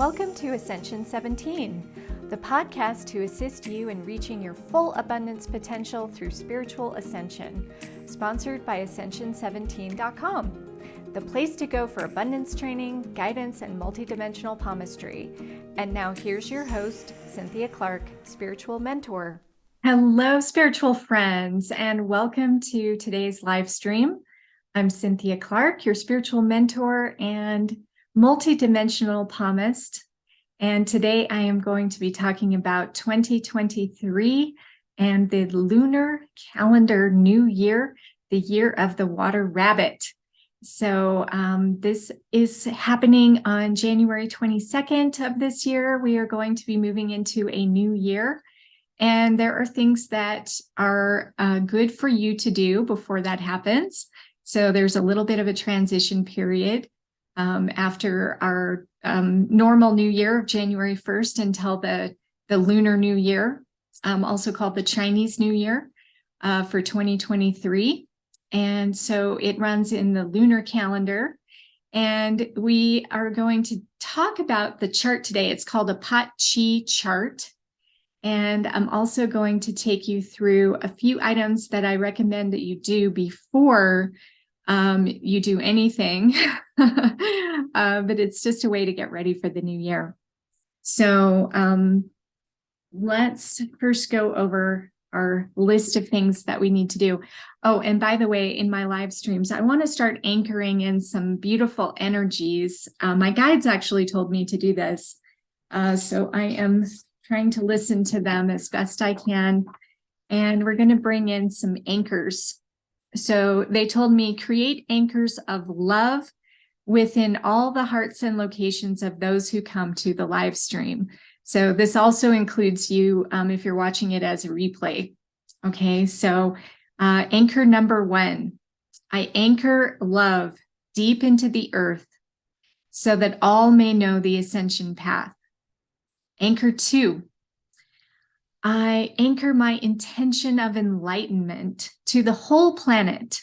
Welcome to Ascension 17, the podcast to assist you in reaching your full abundance potential through spiritual ascension, sponsored by Ascension17.com, the place to go for abundance training, guidance, and multidimensional palmistry. And now here's your host, Cynthia Clark, spiritual mentor. Hello, spiritual friends, and welcome to today's live stream. I'm Cynthia Clark, your spiritual mentor and multidimensional palmist. And today I am going to be talking about 2023 and the lunar calendar new year, the year of the water rabbit. So this is happening on January 22nd of this year. We are going to be moving into a new year. And there are things that are good for you to do before that happens. So there's a little bit of a transition period after our normal new year of January 1st until the Lunar New Year, also called the Chinese New Year for 2023. And so it runs in the lunar calendar. And we are going to talk about the chart today. It's called a Pat Chi chart. And I'm also going to take you through a few items that I recommend that you do before you do anything, but it's just a way to get ready for the new year. So let's first go over our list of things that we need to do. Oh, and by the way, in my live streams, I want to start anchoring in some beautiful energies. My guides actually told me to do this. So I am trying to listen to them as best I can. And we're going to bring in some anchors. So they told me create anchors of love within all the hearts and locations of those who come to the live stream. So this also includes you if you're watching it as a replay. Okay, so anchor number 1, I anchor love deep into the earth so that all may know the ascension path. Anchor 2, I anchor my intention of enlightenment to the whole planet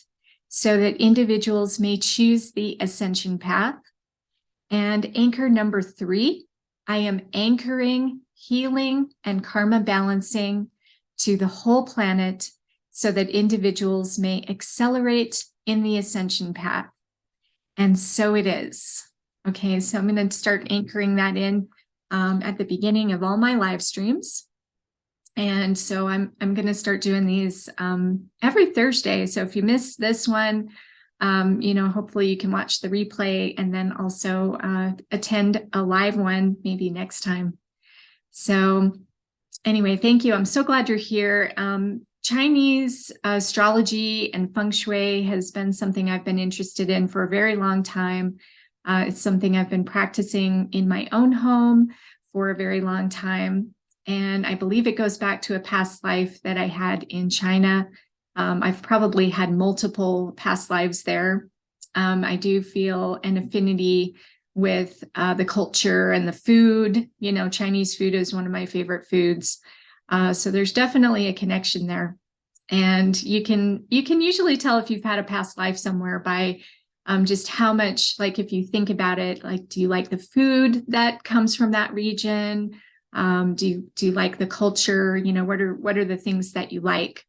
so that individuals may choose the ascension path. And anchor number 3, I am anchoring healing and karma balancing to the whole planet so that individuals may accelerate in the ascension path. And so it is. Okay, so I'm going to start anchoring that in at the beginning of all my live streams. And so I'm going to start doing these every Thursday. So if you miss this one, hopefully you can watch the replay and then also attend a live one maybe next time. So anyway, thank you. I'm so glad you're here. Chinese astrology and feng shui has been something I've been interested in for a very long time. It's something I've been practicing in my own home for a very long time. And I believe it goes back to a past life that I had in China. I've probably had multiple past lives there. I do feel an affinity with the culture and the food. You know, Chinese food is one of my favorite foods. So there's definitely a connection there. And you can usually tell if you've had a past life somewhere by just how much, like if you think about it, like, do you like the food that comes from that region? Do you like the culture? You know, what are the things that you like?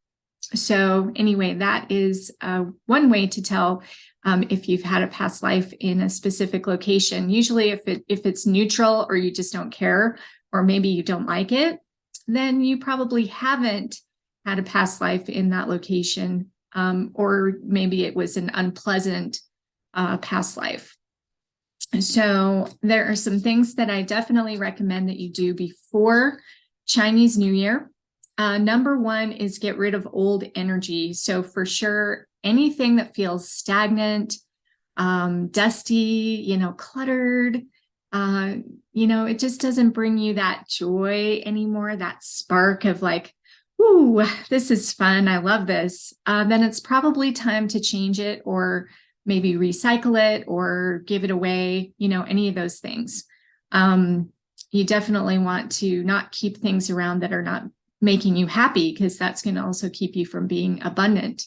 So anyway, that is one way to tell if you've had a past life in a specific location. Usually if it's neutral or you just don't care, or maybe you don't like it, then you probably haven't had a past life in that location, or maybe it was an unpleasant past life. So there are some things that I definitely recommend that you do before Chinese New Year. Number 1 is get rid of old energy. So for sure, anything that feels stagnant, dusty, cluttered, it just doesn't bring you that joy anymore, that spark of like, ooh, this is fun, I love this. Then it's probably time to change it or maybe recycle it or give it away, any of those things. You definitely want to not keep things around that are not making you happy, because that's going to also keep you from being abundant.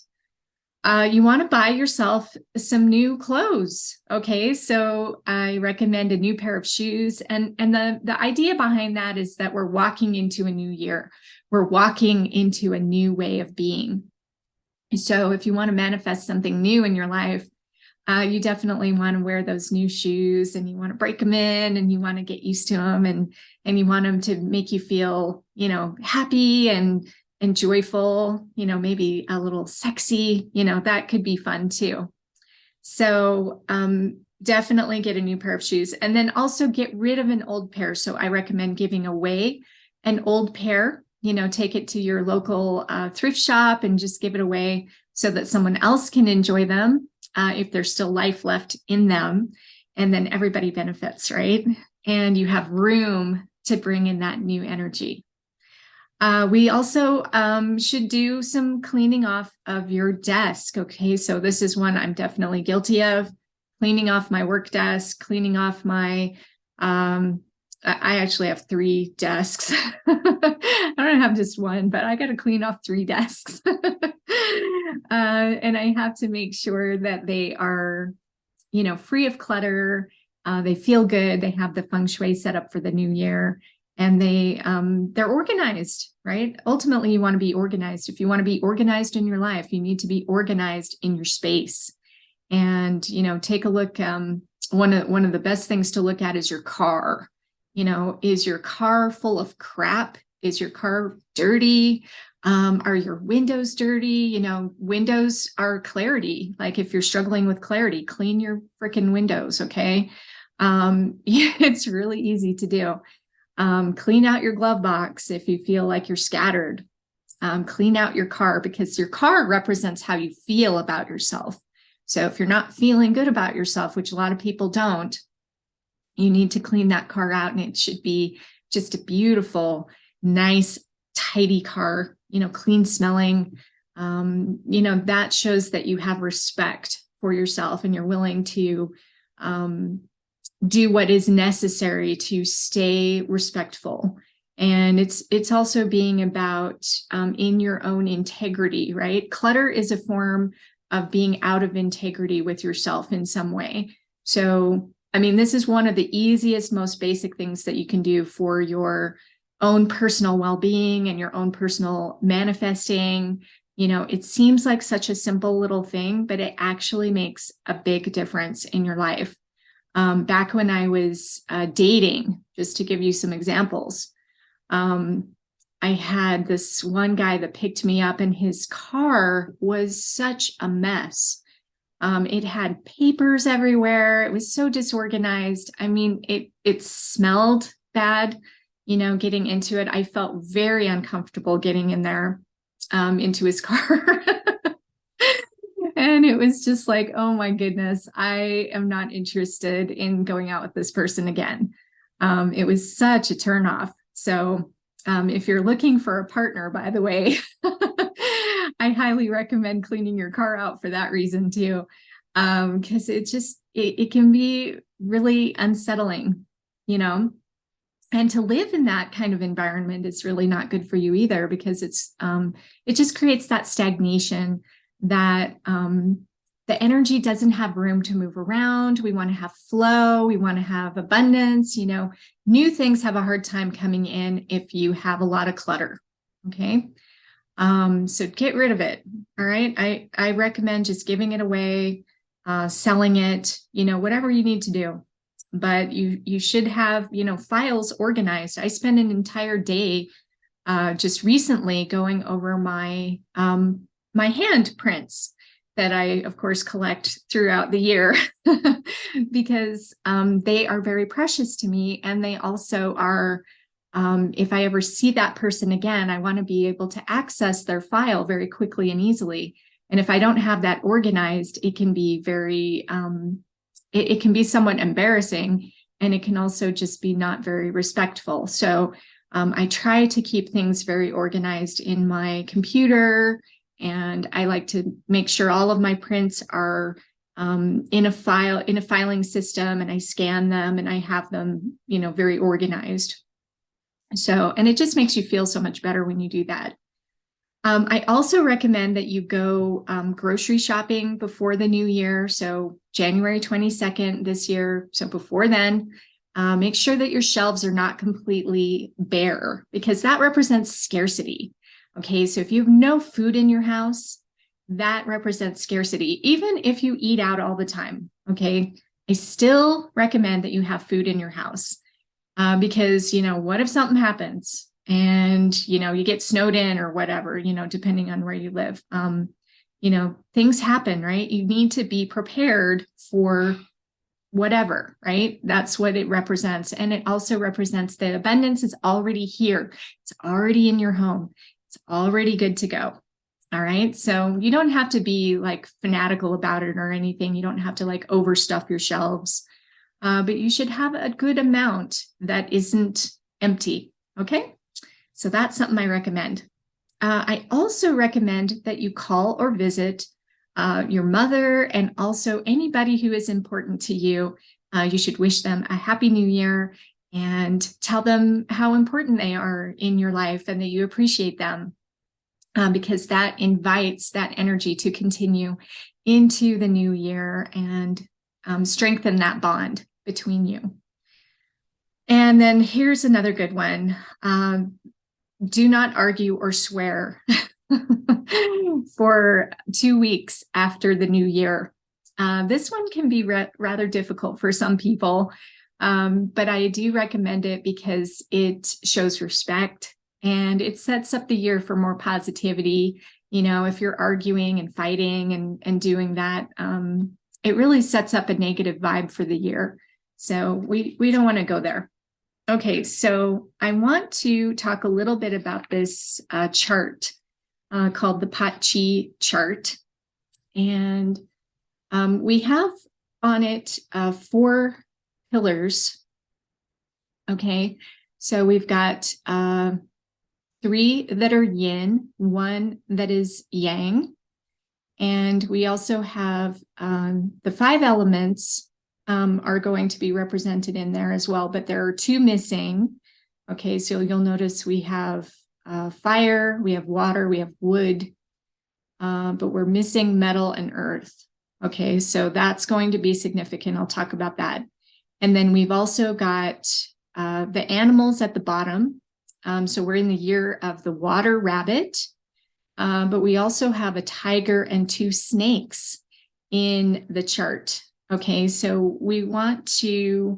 You want to buy yourself some new clothes. Okay. So I recommend a new pair of shoes. And the idea behind that is that we're walking into a new year. We're walking into a new way of being. So if you want to manifest something new in your life, you definitely want to wear those new shoes, and you want to break them in, and you want to get used to them, and you want them to make you feel, happy and joyful, maybe a little sexy, that could be fun too. So definitely get a new pair of shoes, and then also get rid of an old pair. So I recommend giving away an old pair, take it to your local thrift shop and just give it away so that someone else can enjoy them if there's still life left in them. And then everybody benefits, right? And you have room to bring in that new energy. We also should do some cleaning off of your desk. Okay, so this is one I'm definitely guilty of. Cleaning off my work desk, cleaning off my, I actually have 3 desks. I don't have just one, but I got to clean off 3 desks. And I have to make sure that they are, free of clutter. They feel good. They have the feng shui set up for the new year. And they're organized, right? Ultimately, you want to be organized. If you want to be organized in your life, you need to be organized in your space. And, take a look. One of the best things to look at is your car. Is your car full of crap? Is your car dirty? Are your windows dirty? Windows are clarity. Like if you're struggling with clarity, clean your freaking windows. Okay. It's really easy to do. Clean out your glove box if you feel like you're scattered. Clean out your car, because your car represents how you feel about yourself. So if you're not feeling good about yourself, which a lot of people don't, you need to clean that car out, and it should be just a beautiful, nice, tidy car, clean smelling. That shows that you have respect for yourself and you're willing to do what is necessary to stay respectful. And it's also being about in your own integrity, right? Clutter is a form of being out of integrity with yourself in some way. So, this is one of the easiest, most basic things that you can do for your own personal well-being and your own personal manifesting. It seems like such a simple little thing, but it actually makes a big difference in your life. Back when I was dating, just to give you some examples, I had this one guy that picked me up, and his car was such a mess. It had papers everywhere. It was so disorganized. It smelled bad, getting into it. I felt very uncomfortable getting in there, into his car. And it was just like, oh my goodness, I am not interested in going out with this person again. It was such a turnoff. So if you're looking for a partner, by the way, I highly recommend cleaning your car out for that reason too. Because it can be really unsettling, and to live in that kind of environment is really not good for you either, because it just creates that stagnation, that the energy doesn't have room to move around. We want to have flow. We want to have abundance. New things have a hard time coming in if you have a lot of clutter. Okay. So get rid of it. All right. I recommend just giving it away, selling it, whatever you need to do. But you should have, files organized. I spent an entire day just recently going over my my handprints that I, of course, collect throughout the year because they are very precious to me. And they also are, if I ever see that person again, I want to be able to access their file very quickly and easily. And if I don't have that organized, it can be very, it can be somewhat embarrassing, and it can also just be not very respectful. So I try to keep things very organized in my computer, and I like to make sure all of my prints are in a filing system, and I scan them and I have them, very organized. So, and it just makes you feel so much better when you do that. I also recommend that you go grocery shopping before the new year. So January 22nd this year. So before then, make sure that your shelves are not completely bare because that represents scarcity. Okay, so if you have no food in your house, that represents scarcity, even if you eat out all the time. Okay, I still recommend that you have food in your house because, what if something happens? And, you get snowed in or whatever, depending on where you live. Things happen, right? You need to be prepared for whatever, right? That's what it represents. And it also represents that abundance is already here. It's already in your home. It's already good to go. All right. So you don't have to be like fanatical about it or anything. You don't have to like overstuff your shelves, but you should have a good amount that isn't empty. Okay. So that's something I recommend. I also recommend that you call or visit your mother and also anybody who is important to you. You should wish them a happy new year and tell them how important they are in your life and that you appreciate them because that invites that energy to continue into the new year and strengthen that bond between you. And then here's another good one. Do not argue or swear for 2 weeks after the new year. This one can be rather difficult for some people, but I do recommend it because it shows respect and it sets up the year for more positivity. If you're arguing and fighting and doing that, it really sets up a negative vibe for the year. So we don't want to go there. Okay, so I want to talk a little bit about this chart called the Pat Chi chart. And we have on it 4 pillars. Okay, so we've got 3 that are yin, 1 that is yang. And we also have the 5 elements are going to be represented in there as well, but there are 2 missing. Okay, so you'll notice we have fire, we have water, we have wood, but we're missing metal and earth. Okay, so that's going to be significant. I'll talk about that. And then we've also got the animals at the bottom. So we're in the year of the water rabbit, but we also have a tiger and 2 snakes in the chart. Okay, so we want to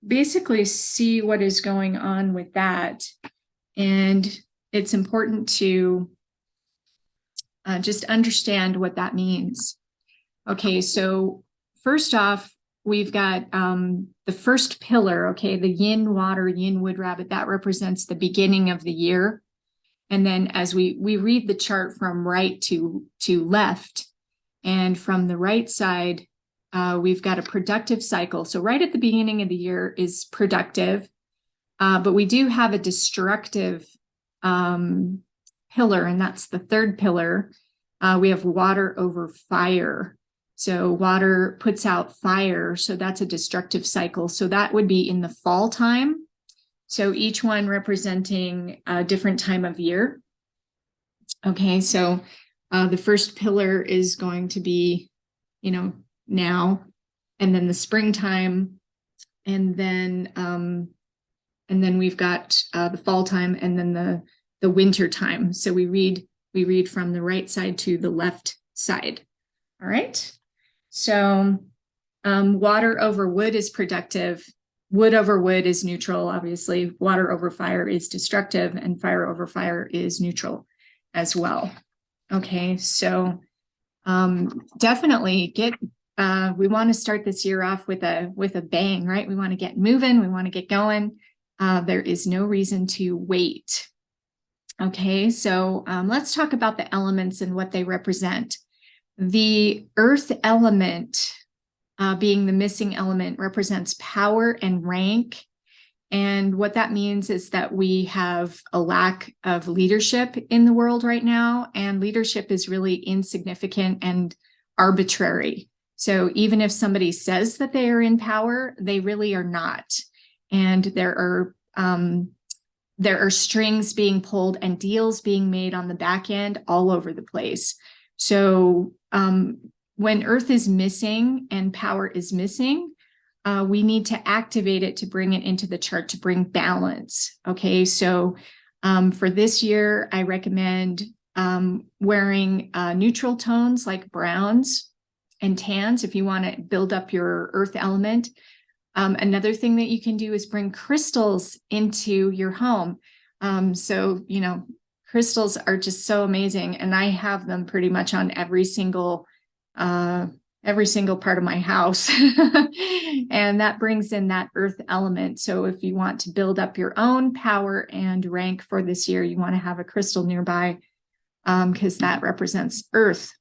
basically see what is going on with that. And it's important to just understand what that means. Okay, so first off, we've got the first pillar, okay, the yin water, yin wood rabbit, that represents the beginning of the year. And then as we read the chart from right to left, and from the right side, we've got a productive cycle. So right at the beginning of the year is productive, but we do have a destructive pillar, and that's the third pillar. We have water over fire. So water puts out fire, so that's a destructive cycle. So that would be in the fall time. So each one representing a different time of year. Okay, so the first pillar is going to be, now, and then the springtime, and then we've got the fall time, and then the winter time. So we read from the right side to the left side. All right. So water over wood is productive. Wood over wood is neutral, obviously. Water over fire is destructive, and fire over fire is neutral as well. Okay, so definitely we want to start this year off with a bang, right? We want to get moving, we want to get going. There is no reason to wait. Okay, so let's talk about the elements and what they represent. The earth element, being the missing element, represents power and rank. And what that means is that we have a lack of leadership in the world right now, and leadership is really insignificant and arbitrary. So even if somebody says that they are in power, they really are not. And there are there are strings being pulled and deals being made on the back end all over the place. So when Earth is missing and power is missing, we need to activate it to bring it into the chart to bring balance. Okay, so for this year, I recommend wearing neutral tones like browns and tans if you want to build up your earth element. Another thing that you can do is bring crystals into your home. So, you know, crystals are just so amazing, and I have them pretty much on every single part of my house. And that brings in that earth element. So if you want to build up your own power and rank for this year, you want to have a crystal nearby, because that represents earth.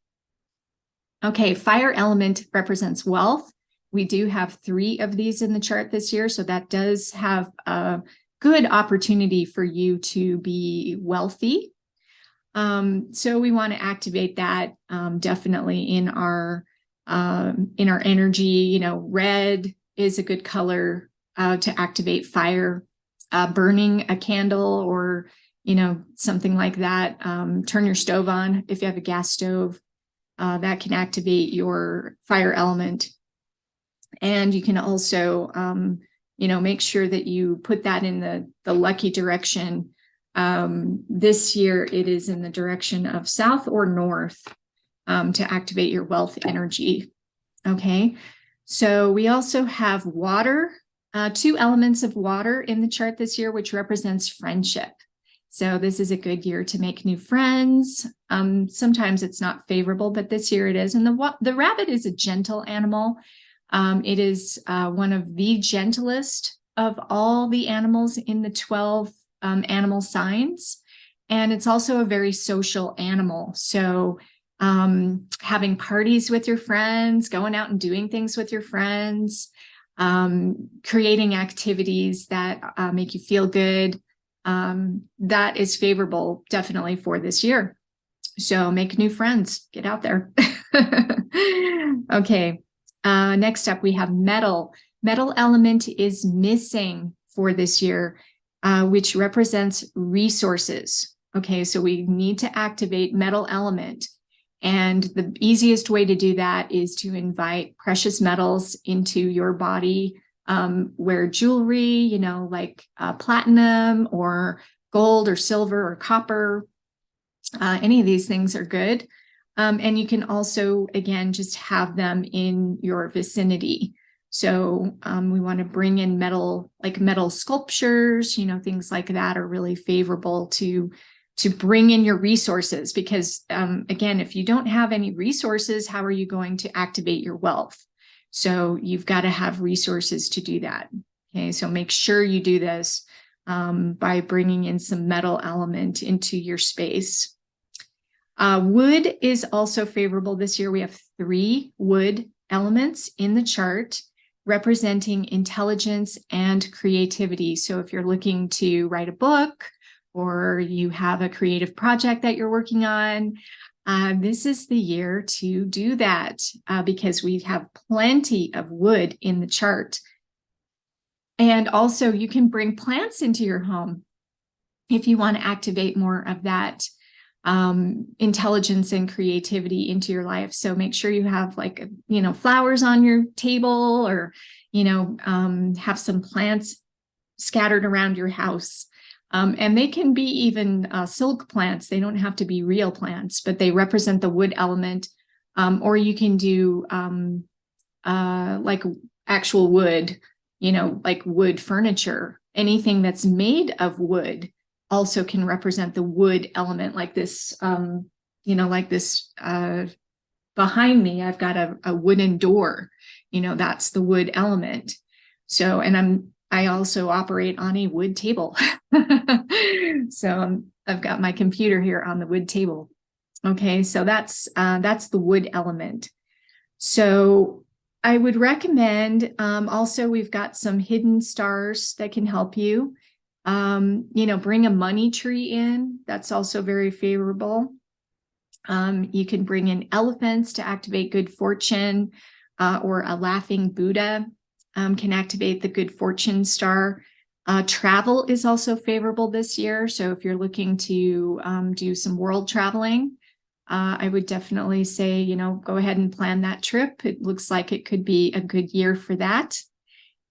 Okay, fire element represents wealth. We do have 3 of these in the chart this year, so that does have a good opportunity for you to be wealthy. So we want to activate that definitely in our energy. You know, red is a good color to activate fire. Burning a candle or, you know, something like that. Turn your stove on if you have a gas stove. That can activate your fire element. And you can also, you know, make sure that you put that in the lucky direction. This year, it is in the direction of south or north to activate your wealth energy. Okay, so we also have water, 2 elements of water in the chart this year, which represents friendship. So this is a good year to make new friends. Sometimes it's not favorable, but this year it is. And the rabbit is a gentle animal. It is one of the gentlest of all the animals in the 12 animal signs. And it's also a very social animal. So having parties with your friends, going out and doing things with your friends, creating activities that make you feel good, that is favorable definitely for this year. So make new friends, get out there. Okay. Next up, we have metal. Metal element is missing for this year, which represents resources. Okay, so we need to activate metal element. And the easiest way to do that is to invite precious metals into your body. Wear jewelry, you know, like platinum or gold or silver or copper. Any of these things are good. And you can also, again, just have them in your vicinity. So we want to bring in metal, like metal sculptures, you know, things like that are really favorable to bring in your resources. Because again, if you don't have any resources, how are you going to activate your wealth? So you've got to have resources to do that. Okay, so make sure you do this by bringing in some metal element into your space. Wood is also favorable this year. We have 3 wood elements in the chart representing intelligence and creativity. So if you're looking to write a book or you have a creative project that you're working on, this is the year to do that because we have plenty of wood in the chart. And also you can bring plants into your home if you want to activate more of that intelligence and creativity into your life. So make sure you have, like, you know, flowers on your table, or, you know, have some plants scattered around your house. And they can be even silk plants. They don't have to be real plants, but they represent the wood element. Or you can do like actual wood, you know, like wood furniture. Anything that's made of wood also can represent the wood element, like this, you know, like this behind me, I've got a wooden door, you know, that's the wood element. So, and I also operate on a wood table. So I've got my computer here on the wood table. Okay, so that's the wood element. So I would recommend, also we've got some hidden stars that can help you. You know, bring a money tree in. That's also very favorable. You can bring in elephants to activate good fortune, or a laughing Buddha can activate the good fortune star. Travel is also favorable this year. So if you're looking to do some world traveling, I would definitely say, go ahead and plan that trip. It looks like it could be a good year for that.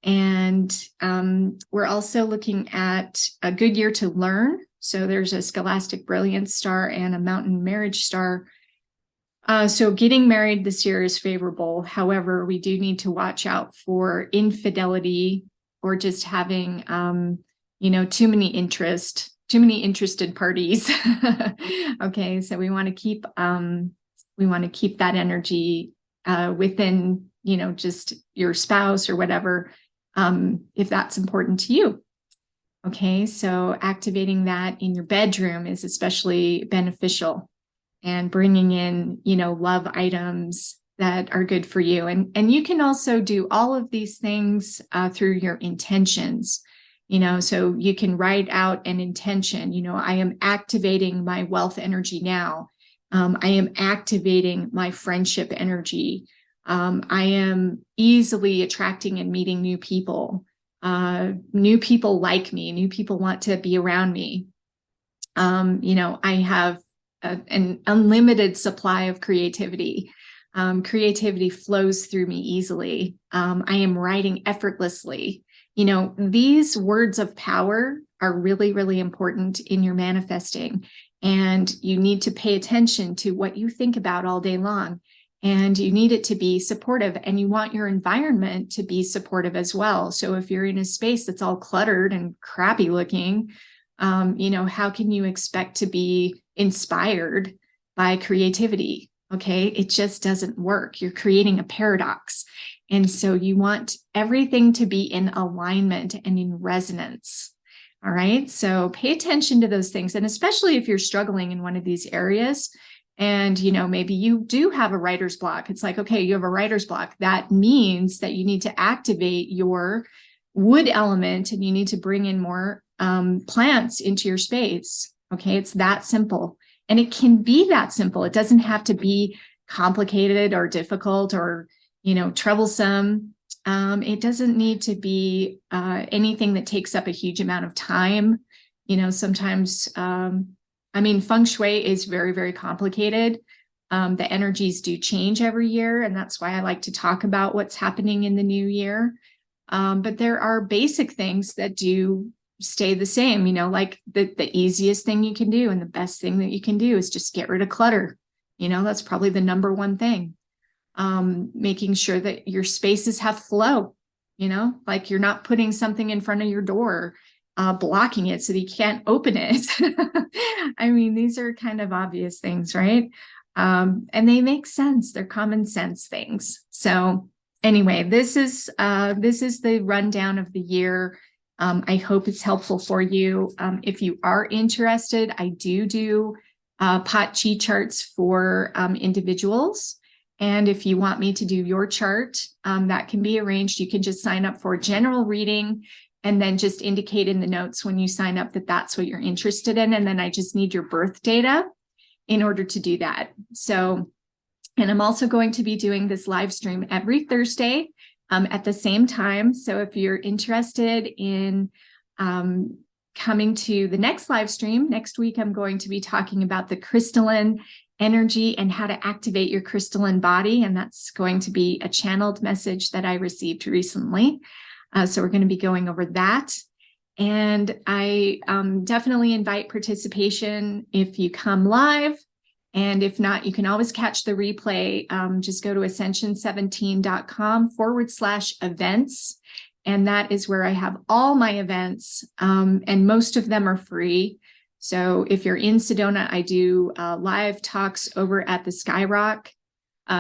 And we're also looking at a good year to learn. So there's a scholastic brilliance star and a mountain marriage star. So getting married this year is favorable. However, we do need to watch out for infidelity or just having, too many interested parties. Okay, so we want to keep that energy within, just your spouse or whatever, if that's important to you. Okay, so activating that in your bedroom is especially beneficial, and bringing in, love items that are good for you. And you can also do all of these things through your intentions, so you can write out an intention, I am activating my wealth energy now. I am activating my friendship energy. I am easily attracting and meeting new people. New people like me, new people want to be around me. I have an unlimited supply of creativity. Creativity flows through me easily. I am writing effortlessly. These words of power are really, really important in your manifesting. And you need to pay attention to what you think about all day long. And you need it to be supportive, and you want your environment to be supportive as well. So if you're in a space that's all cluttered and crappy looking, how can you expect to be inspired by creativity? Okay, it just doesn't work. You're creating a paradox. And so you want everything to be in alignment and in resonance. All right, so pay attention to those things. And especially if you're struggling in one of these areas, and maybe you do have a writer's block. It's like, okay, you have a writer's block. That means that you need to activate your wood element, and you need to bring in more plants into your space. Okay, it's that simple. And it can be that simple. It doesn't have to be complicated or difficult or, troublesome. It doesn't need to be anything that takes up a huge amount of time. Sometimes, feng shui is very, very complicated. The energies do change every year, and that's why I like to talk about what's happening in the new year. But there are basic things that do stay the same, like the easiest thing you can do and the best thing that you can do is just get rid of clutter. That's probably the number one thing. Making sure that your spaces have flow, like you're not putting something in front of your door, blocking it so that you can't open it. These are kind of obvious things, right? And they make sense. They're common sense things. So anyway, this is the rundown of the year. I hope it's helpful for you. If you are interested, I do pot chi charts for individuals. And if you want me to do your chart, that can be arranged. You can just sign up for a general reading and then just indicate in the notes when you sign up that that's what you're interested in. And then I just need your birth data in order to do that. So, and I'm also going to be doing this live stream every Thursday at the same time. So if you're interested in coming to the next live stream, next week I'm going to be talking about the crystalline energy and how to activate your crystalline body. And that's going to be a channeled message that I received recently. So we're going to be going over that. And I definitely invite participation if you come live. And if not, you can always catch the replay. Just go to ascension17.com/events. And that is where I have all my events. And most of them are free. So if you're in Sedona, I do live talks over at the Skyrock,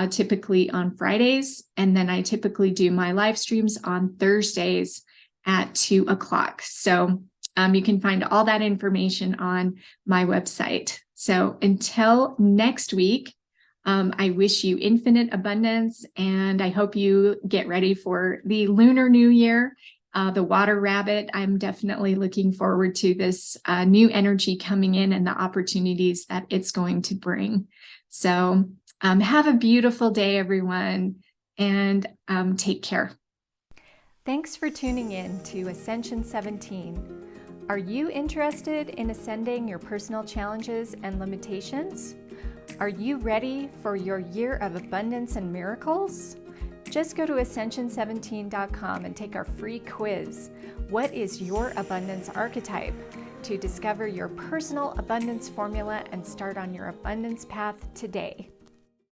typically on Fridays. And then I typically do my live streams on Thursdays at 2:00. So you can find all that information on my website. So until next week, I wish you infinite abundance, and I hope you get ready for the Lunar New Year, the water rabbit. I'm definitely looking forward to this new energy coming in and the opportunities that it's going to bring. So have a beautiful day, everyone, and take care. Thanks for tuning in to Ascension 17. Are you interested in ascending your personal challenges and limitations? Are you ready for your year of abundance and miracles? Just go to ascension17.com and take our free quiz, What is your abundance archetype? To discover your personal abundance formula and start on your abundance path today.